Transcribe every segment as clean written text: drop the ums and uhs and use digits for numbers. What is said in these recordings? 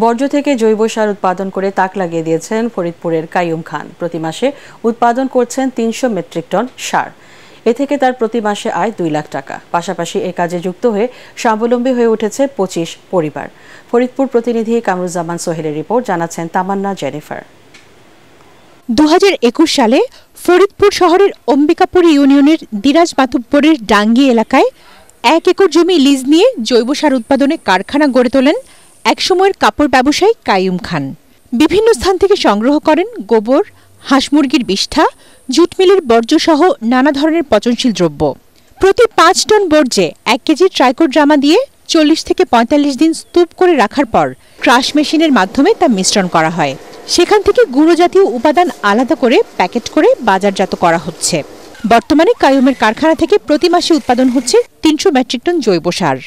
বর্জ্য থেকে জৈব সার উৎপাদন করে তাক লাগিয়ে দিয়েছেন ফরিদপুরের কাইয়ুম খান। প্রতি মাসে উৎপাদন করছেন ৩০০ মেট্রিক টন সার। এ থেকে তার প্রতি মাসে আয় ২ লাখ টাকা। পাশাপাশি এ কাজে যুক্ত হয়ে স্বাবলম্বী হয়ে উঠেছে ২৫ পরিবার। ফরিদপুর প্রতিনিধি কামরুজ্জামান সোহেলের রিপোর্ট, জানাচ্ছেন তামান্না জেনিফার। ২০২১ সালে ফরিদপুর শহরের অম্বিকাপুর ইউনিয়নের দিরাজ মাতুব্বরের ডাঙ্গি এলাকায় ১ একর জমি লিজ নিয়ে জৈব সার উৎপাদনে কারখানা গড়ে তোলেন একসময়ের কাপড় ব্যবসায়ী কাইয়ুম খান। বিভিন্ন স্থান থেকে সংগ্রহ করেন গোবর, হাঁস মুরগির বিষ্ঠা, জুট মিলের বর্জ্যসহ নানা ধরনের পচনশীল দ্রব্য। প্রতি ৫ টন বর্জ্যে ১ কেজি ট্রাইকোডার্মা দিয়ে ৪০ থেকে ৪৫ দিন স্তূপ করে রাখার পর ক্রাশ মেশিনের মাধ্যমে তা মিশ্রণ করা হয়। সেখান থেকে গুঁড়ো জাতীয় উপাদান আলাদা করে প্যাকেট করে বাজারজাত করা হচ্ছে। বর্তমানে কাইয়ুমের কারখানা থেকে প্রতি মাসে উৎপাদন হচ্ছে ৩০০ মেট্রিক টন জৈব সার।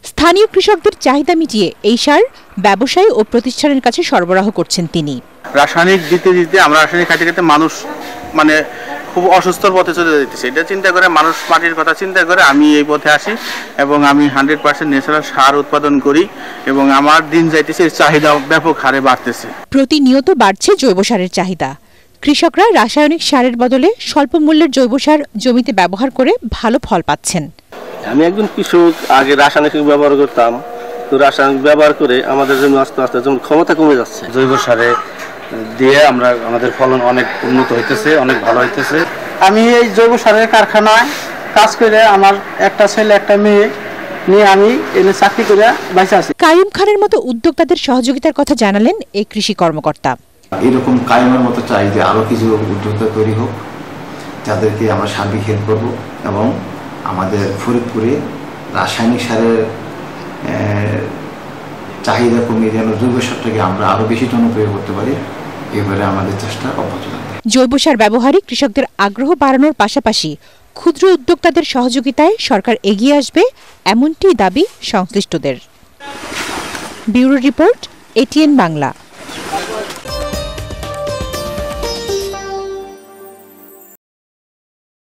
স্থানীয় কৃষকদের চাহিদা মিটিয়ে এই সার ব্যবসায়ী ও প্রতিষ্ঠানের কাছে সরবরাহ করছেন তিনি। রাসায়নিক দিতে আমরা রাসায়নিক খাইতে মানুষ খুব অসুস্থর পথে চলে যেতেছে। এটা চিন্তা করে মানুষ মাটির কথা চিন্তা করে আমি এই পথে আসি এবং আমি 100% ন্যাচারাল সার উৎপাদন করি এবং আমার দিন যাইতেছে চাহিদা ব্যাপক হারে বাড়তেছে। প্রতিনিয়ত বাড়ছে জৈব সারের চাহিদা। কৃষকরা রাসায়নিক সারের বদলে স্বল্প মূল্যের জৈব সার জমিতে ব্যবহার করে ভালো ফল পাচ্ছেন। আমি একজন কৃষক, আগে রাসায়নিক ব্যবহার করতাম, তো রাসায়নিক ব্যবহার করে আমাদের জমি আস্তে আস্তে জমির ক্ষমতা কমে যাচ্ছে। জৈব সারে দিয়ে আমাদের ফলন অনেক উন্নত হইতেছে, অনেক ভালো হইতেছে। আমি এই জৈব সারের কারখানায় কাজ করে আমার একটা ছেলে একটা মেয়ে নিয়ে আমি এনে চাকরি করে বাইচে আছি। কাইয়ুম খানের মতো উদ্যোক্তাদের সহযোগিতার কথা জানালেন এই কৃষি কর্মকর্তা। এরকম কাইয়ুমের মতো চাই যে আরো কিছু উদ্যোক্তা তৈরি হোক, যাদেরকে আমরা সার্বিক হেল্প করব এবং আমাদের ফরিদপুরে রাসায়নিক সারের চাহিদা কমিয়ে যেন জৈব সারটাকে আমরা আরো বেশি জনপ্রিয় করতে পারি, এবারে আমাদের চেষ্টা অব্যাহত থাকবে। জৈব সার ব্যবহারে কৃষকদের আগ্রহ বাড়ানোর পাশাপাশি ক্ষুদ্র উদ্যোক্তাদের সহযোগিতায় সরকার এগিয়ে আসবে, এমনটি দাবি সংশ্লিষ্টদের। Bureau report, ATN Bangla.